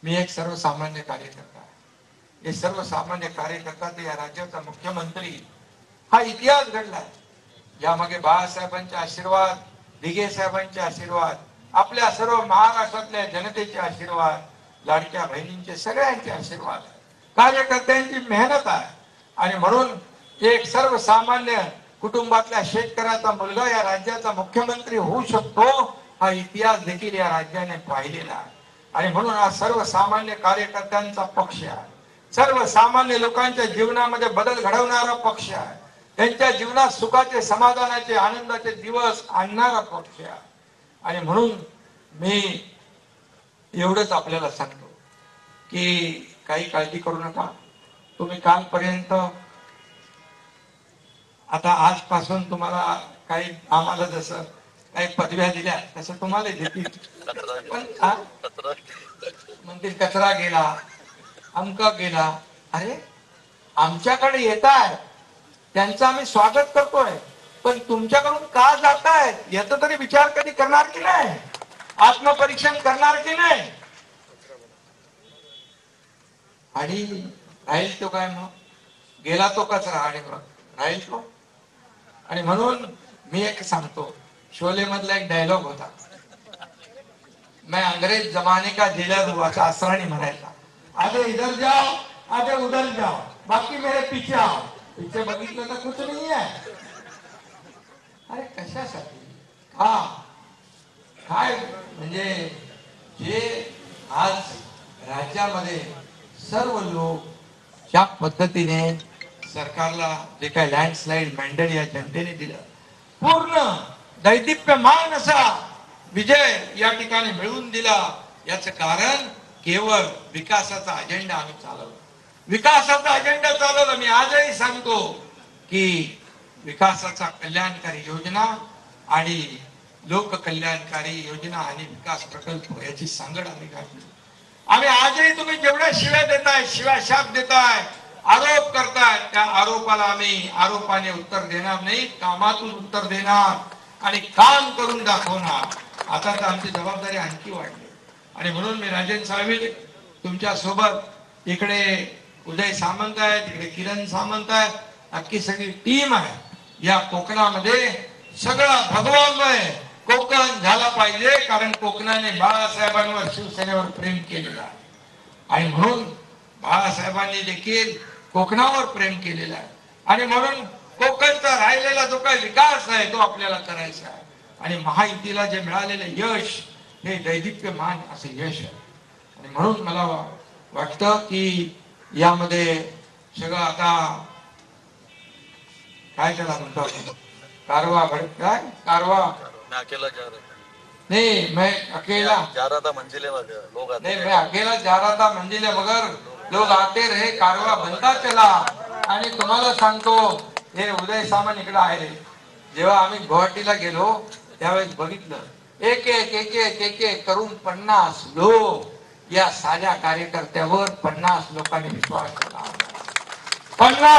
मी एक सर्वसामान्य कार्यकर्ता आहे। हे सर्वसामान्य कार्यकर्ता ते या राज्याचा मुख्यमंत्री, हा इतिहास घडलाय। यामागे बाळासाहेबांचे आशीर्वाद, दिघे साहेबांचे आशीर्वाद, आपल्या सर्व महाराष्ट्रातल्या जनतेचे आशीर्वाद, लाडक्या बहिणींचे सगळ्यांचे आशीर्वाद, कार्यकर्त्यांची मेहनत आहे। आणि म्हणून एक सर्वसामान्य कुटुंबातल्या शेतकऱ्याचा मुलगा या राज्याचा मुख्यमंत्री होऊ शकतो, हा इतिहास देखील या राज्याने पाहिलेला आहे। आणि म्हणून हा सर्वसामान्य कार्यकर्त्यांचा पक्ष आहे, सर्वसामान्य लोकांच्या जीवनामध्ये बदल घडवणारा पक्ष आहे, त्यांच्या जीवनात सुखाचे, समाधानाचे, आनंदाचे दिवस आणणारा पक्ष आहे। आणि म्हणून मी एवढंच आपल्याला सांगतो की काही काळजी करू नका। तुम्ही कालपर्यंत, आता आजपासून तुम्हाला काही, आम्हाला जसं काही पदव्या दिल्या तसं तुम्हाला देतील, पण म्हणतील कचरा गेला, अंक गेला। अरे आमच्याकडे येत आहे, त्यांचं आम्ही स्वागत करतोय, पण तुमच्याकडून का जात आहेत याचा तरी विचार कधी करणार की नाही? आत्मपरीक्षण करणार की नाही? आणि राहील तो काय, मग गेला तो कचरा आणि मग राहील तो। आणि म्हणून मी एक सांगतो, शोले मधला एक डायलॉग होता, मैं अंग्रेज जमाने का जेलर हुआ था, असरानी म्हणायचा, आधे इधर जाओ आधे उधर जाओ, बाकी मेरे पीछे आओ। पीछे बघितलं तर कुछ नाही आहे। अरे कशासाठी, हा काय म्हणजे जे आज राज्यामध्ये सर्व लोक ज्या पद्धतीने सरकारला जे काही लँडस्लाइड मॅन्डेट या जनतेने दिलं, पूर्ण दैदिप्यमान असा विजय या ठिकाणी मिळवून दिला, याचं कारण केवळ विकासाचा अजेंडा आम्ही चालवला, विकासाचा अजेंडा चालवला। मी आजही सांगतो की विकासाचा कल्याणकारी योजना आणि लोक कल्याणकारी योजना आणि विकास प्रकल्प याची सांगड आम्ही घातली। आम्ही आजही तुम्ही जेवढ्या शिव्या देताय, शिव्या शाप देताय, आरोप करताय, त्या आरोपाला आम्ही आरोपाने उत्तर देणार नाही, कामातून उत्तर देणार आणि काम करून दाखवणार। आता तर आमची जबाबदारी आणखी वाढली। आणि म्हणून मी राजेंद्र साहेब तुमच्या सोबत, इकडे उदय सामंत आहे, तिकडे किरण सामंत आहे, अख्खी सगळी टीम आहे। या कोकणामध्ये सगळं भगवानमय कोकण झाला पाहिजे, कारण कोकणाने बाळासाहेबांवर, शिवसेनेवर प्रेम केलेलं आहे। आणि म्हणून बाळासाहेबांनी देखील कोकणावर प्रेम केलेलं आहे। आणि म्हणून कोकणचा राहिलेला जो काही विकास आहे तो आपल्याला करायचा आहे। आणि महायुतीला जे मिळालेले यश हे दैदिप्यमान असे यश आहे। आणि म्हणून मला वाटतं की यामध्ये सगळं आता काय त्याला म्हणतो, कारवा काय कारवा नहीं, मैं अकेला जा रहा था मंजिले मगर लोग आते नहीं, मैं अकेला जा रहा था मंजिले मगर लोग आते रहे, कारवा बनता चला। आणि तुम्हाला सांगतो, हे उदय सामंत इकडे आहे रे, जेव्हा आम्ही गुवाहाटीला गेलो त्यावेळेस बघितलं, एक एक एक एक एक एक करून 50 लोक, या साध्या कार्यकर्त्यावर 50 लोकांनी विश्वास ठेवला। 50